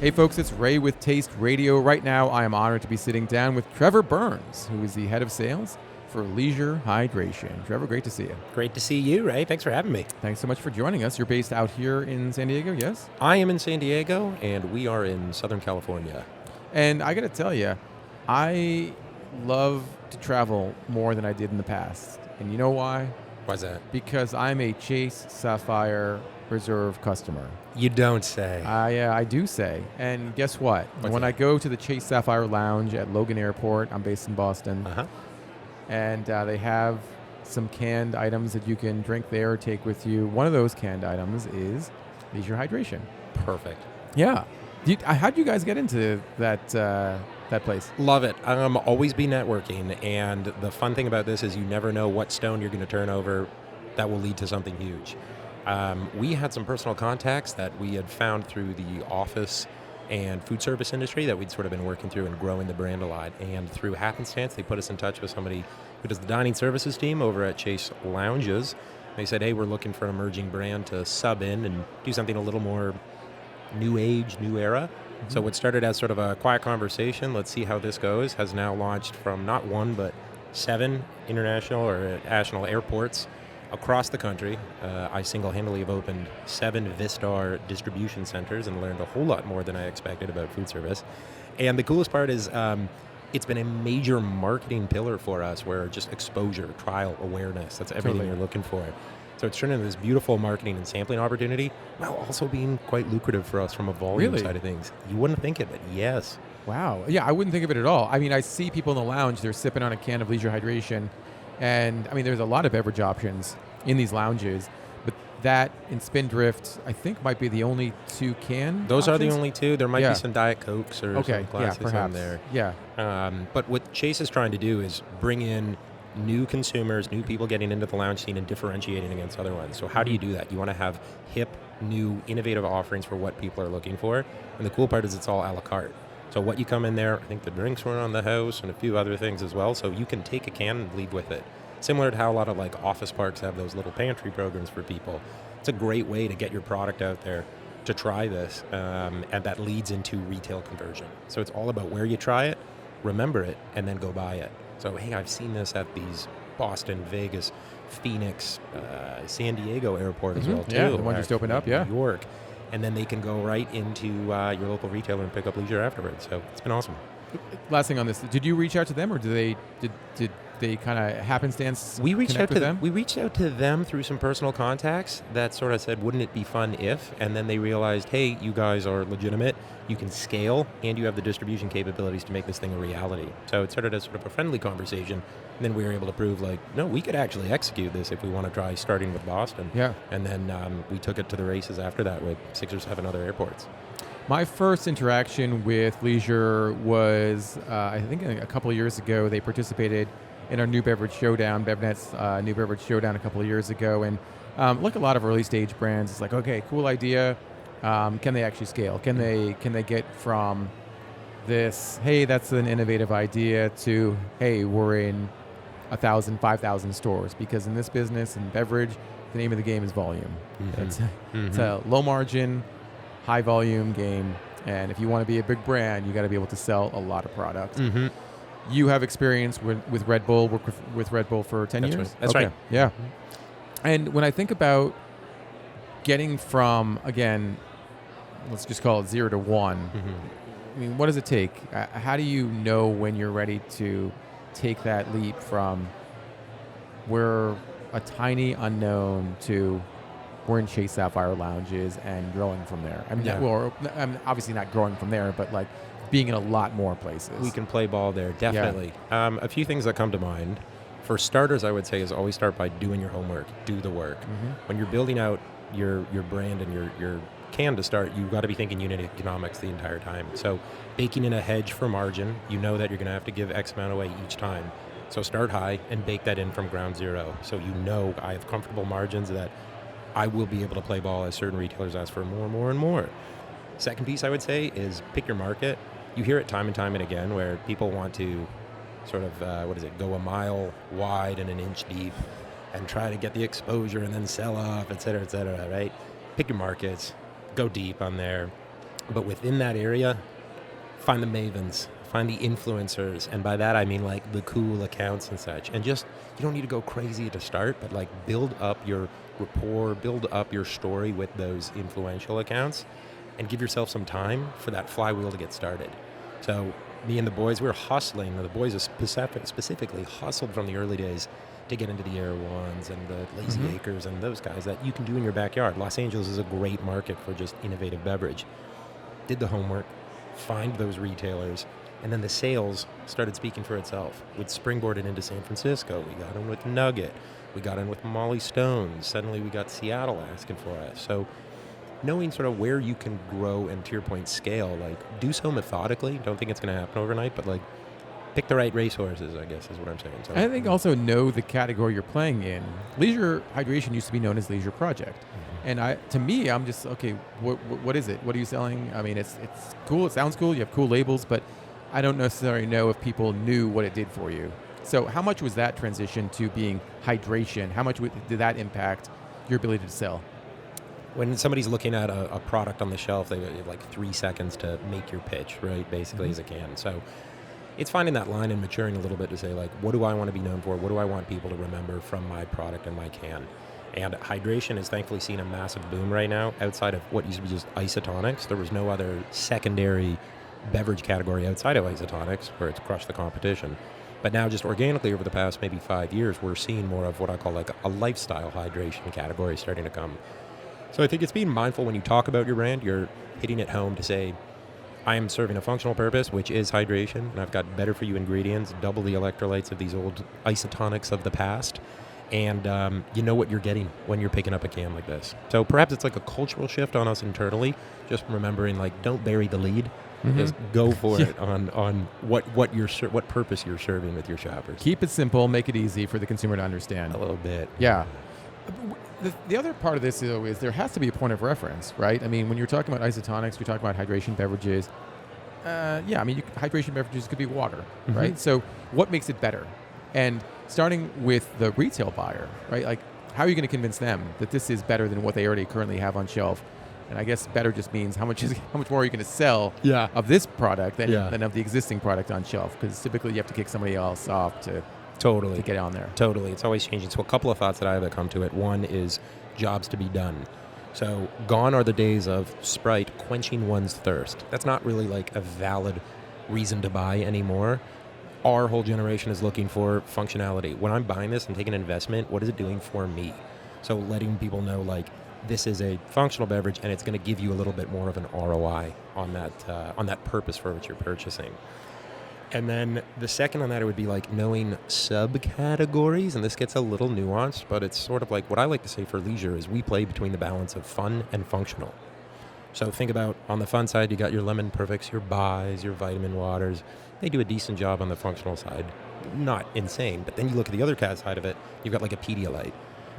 Hey folks, it's Ray with Taste Radio. Right now, I am honored to be sitting down with Trevor Burns, who is the head of sales for Leisure Hydratin. Trevor, great to see you. Great to see you, Ray. Thanks for having me. Thanks so much for joining us. You're based out here in San Diego, yes? I am in San Diego, and we are in Southern California. And I got to tell you, I love to travel more than I did in the past. And you know why? Why's that? Because I'm a Chase Sapphire Reserve customer. You don't say. I do say. And guess what? When I go to the Chase Sapphire Lounge at Logan Airport, I'm based in Boston, and they have some canned items that you can drink there or take with you. One of those canned items is Leisure Hydratin. Perfect. Yeah. How'd you guys get into that place? Love it. Always be networking, and the fun thing about this is you never know what stone you're going to turn over that will lead to something huge. We had some personal contacts that we had found through the office and food service industry that we'd sort of been working through and growing the brand a lot. And through happenstance, they put us in touch with somebody who does the dining services team over at Chase Lounges. They said, hey, we're looking for an emerging brand to sub in and do something a little more new age, new era. Mm-hmm. So what started as sort of a quiet conversation, let's see how this goes, has now launched from not one, but 7 international or national airports across the country. I single-handedly have opened 7 Vistar distribution centers and learned a whole lot more than I expected about food service. And the coolest part is it's been a major marketing pillar for us, where just exposure, trial, awareness, that's everything you're looking for. So it's turned into this beautiful marketing and sampling opportunity, while also being quite lucrative for us from a volume side of things. You wouldn't think it, but yes. Wow. Yeah, I wouldn't think of it at all. I mean, I see people in the lounge, they're sipping on a can of Leisure Hydration. And, I mean, there's a lot of beverage options in these lounges. But that and Spindrift, I think, might be the only 2 can Those options? are the only 2. There might be some Diet Cokes or some classics on there. Yeah. But what Chase is trying to do is bring in new consumers, new people getting into the lounge scene and differentiating against other ones. So how do you do that? You want to have hip, new, innovative offerings for what people are looking for. And the cool part is it's all a la carte. So what you come in there, I think the drinks were on the house and a few other things as well. So you can take a can and leave with it. Similar to how a lot of like office parks have those little pantry programs for people. It's a great way to get your product out there to try this. And that leads into retail conversion. So it's all about where you try it, remember it, and then go buy it. So, hey, I've seen this at these Boston, Vegas, Phoenix, San Diego airport as well, too. Yeah, the one just opened up, New York. And then they can go right into your local retailer and pick up Leisure afterwards. So it's been awesome. Last thing on this, did you reach out to them, or did they kind of happenstance we reached out with them? We reached out to them through some personal contacts that sort of said, wouldn't it be fun if? And then they realized, hey, you guys are legitimate, you can scale, and you have the distribution capabilities to make this thing a reality. So it started as sort of a friendly conversation, and then we were able to prove, like, no, we could actually execute this if we want to try starting with Boston. Yeah. And then we took it to the races after that with 6 or 7 other airports. My first interaction with Leisure was, I think a couple of years ago. They participated in our New Beverage Showdown, BevNET's New Beverage Showdown a couple of years ago. And like a lot of early stage brands, it's like, okay, cool idea. Can they actually scale? Can they get from this, hey, that's an innovative idea, to, hey, we're in 1,000, 5,000 stores? Because in this business, in beverage, the name of the game is volume. Mm-hmm. It's a low margin, high volume game. And if you want to be a big brand, you got to be able to sell a lot of products. Mm-hmm. You have experience with Red Bull, worked with Red Bull for 10 years? Right. That's right. Yeah. And when I think about getting from, again, let's just call it 0 to 1, I mean, what does it take? How do you know when you're ready to take that leap from we're a tiny unknown to we're in Chase Sapphire Lounges and growing from there? I mean, I'm obviously not growing from there, but like being in a lot more places. We can play ball there, definitely. Yeah. A few things that come to mind. For starters, I would say is always start by doing your homework, do the work. When you're building out your brand and your can to start, you've got to be thinking unit economics the entire time. So baking in a hedge for margin, you know that you're going to have to give X amount away each time. So start high and bake that in from ground zero. So you know I have comfortable margins that I will be able to play ball as certain retailers ask for more and more and more. Second piece I would say is pick your market. You hear it time and time and again where people want to sort of, go a mile wide and an inch deep and try to get the exposure and then sell off, et cetera, right? Pick your markets, go deep on there. But within that area, find the mavens, find the influencers, and by that I mean like the cool accounts and such. And just, you don't need to go crazy to start, but like build up your rapport, build up your story with those influential accounts, and give yourself some time for that flywheel to get started. So me and the boys, we were hustling. The boys specifically hustled from the early days to get into the Erewhons and the Lazy Acres and those guys that you can do in your backyard. Los Angeles is a great market for just innovative beverage. Did the homework, find those retailers, and then the sales started speaking for itself. We'd springboarded into San Francisco. We got in with Nugget. We got in with Molly Stone's. Suddenly we got Seattle asking for us. So knowing sort of where you can grow and, to your point, scale, like do so methodically. Don't think it's going to happen overnight, but like pick the right racehorses, I guess is what I'm saying. So I think also know the category you're playing in. Leisure hydration used to be known as Leisure Project. And to me, I'm just, okay, what is it? What are you selling? I mean, it's cool. It sounds cool. You have cool labels, but I don't necessarily know if people knew what it did for you. So how much was that transition to being hydration? How much did that impact your ability to sell? When somebody's looking at a product on the shelf, they have like 3 seconds to make your pitch, right, basically, as a can. So it's finding that line and maturing a little bit to say, like, what do I want to be known for? What do I want people to remember from my product and my can? And hydration has thankfully seen a massive boom right now. Outside of what used to be just isotonics, there was no other secondary beverage category outside of isotonics where it's crushed the competition. But now just organically over the past maybe 5 years, we're seeing more of what I call like a lifestyle hydration category starting to come. So I think it's being mindful when you talk about your brand, you're hitting it home to say, I am serving a functional purpose, which is hydration, and I've got better for you ingredients, double the electrolytes of these old isotonics of the past. And you know what you're getting when you're picking up a can like this. So perhaps it's like a cultural shift on us internally, just remembering, like, don't bury the lead. Just go for it on what purpose you're serving with your shoppers. Keep it simple, make it easy for the consumer to understand. A little bit. Yeah. The other part of this, though, is there has to be a point of reference, right? I mean, when you're talking about isotonics, you're talking about hydration beverages. Hydration beverages could be water, right? So what makes it better? And starting with the retail buyer, right? Like, how are you going to convince them that this is better than what they already currently have on shelf? And I guess better just means how much more are you going to sell of this product than of the existing product on shelf? Because typically you have to kick somebody else off to get on there. Totally. It's always changing. So a couple of thoughts that I have that come to it. One is jobs to be done. So gone are the days of Sprite quenching one's thirst. That's not really like a valid reason to buy anymore. Our whole generation is looking for functionality. When I'm buying this and taking an investment, what is it doing for me? So letting people know, like, this is a functional beverage and it's going to give you a little bit more of an ROI on that purpose for which you're purchasing. And then the second on that, it would be like knowing subcategories, and this gets a little nuanced, but it's sort of like what I like to say for leisure is we play between the balance of fun and functional. So think about, on the fun side, you got your Lemon Perfects, your Buys, your vitamin waters. They do a decent job on the functional side. Not insane, but then you look at the other side of it, you've got like a Pedialyte.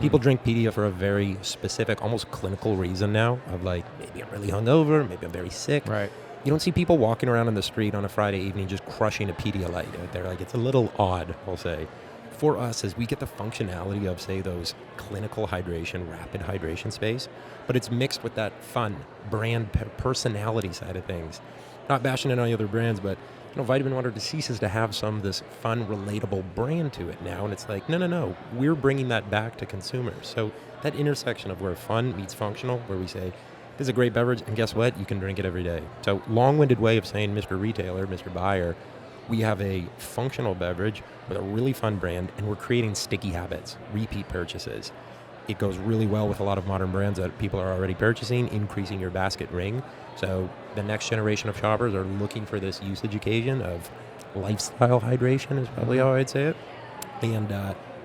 People drink Pedia for a very specific, almost clinical reason now, of like, maybe I'm really hungover, maybe I'm very sick. Right. You don't see people walking around on the street on a Friday evening just crushing a Pedialyte out there. Like, it's a little odd, I'll say. For us, as we get the functionality of, say, those clinical hydration, rapid hydration space, but it's mixed with that fun brand personality side of things. Not bashing in any other brands, but Vitamin Water ceases to have some of this fun, relatable brand to it now, and it's like, no, we're bringing that back to consumers. So that intersection of where fun meets functional, where we say, this is a great beverage, and guess what? You can drink it every day. So long-winded way of saying, Mr. Retailer, Mr. Buyer, we have a functional beverage with a really fun brand, and we're creating sticky habits, repeat purchases. It goes really well with a lot of modern brands that people are already purchasing, increasing your basket ring. So the next generation of shoppers are looking for this usage occasion of lifestyle hydration is probably how I'd say it. And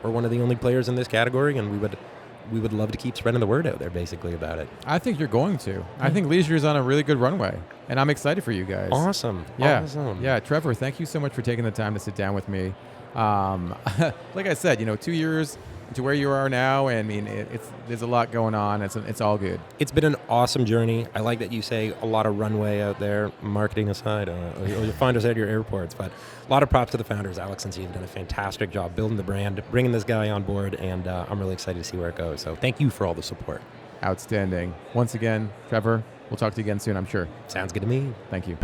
we're one of the only players in this category, and we would love to keep spreading the word out there, basically, about it. I think you're going to. I think Leisure is on a really good runway, and I'm excited for you guys. Awesome. Yeah. Awesome. Yeah, Trevor, thank you so much for taking the time to sit down with me. Like I said, 2 years to where you are now, I mean, there's a lot going on. It's all good. It's been an awesome journey. I like that you say a lot of runway out there, marketing aside, or you'll find us at your airports. But a lot of props to the founders. Alex and Steve have done a fantastic job building the brand, bringing this guy on board, and I'm really excited to see where it goes. So thank you for all the support. Outstanding. Once again, Trevor, we'll talk to you again soon, I'm sure. Sounds good to me. Thank you.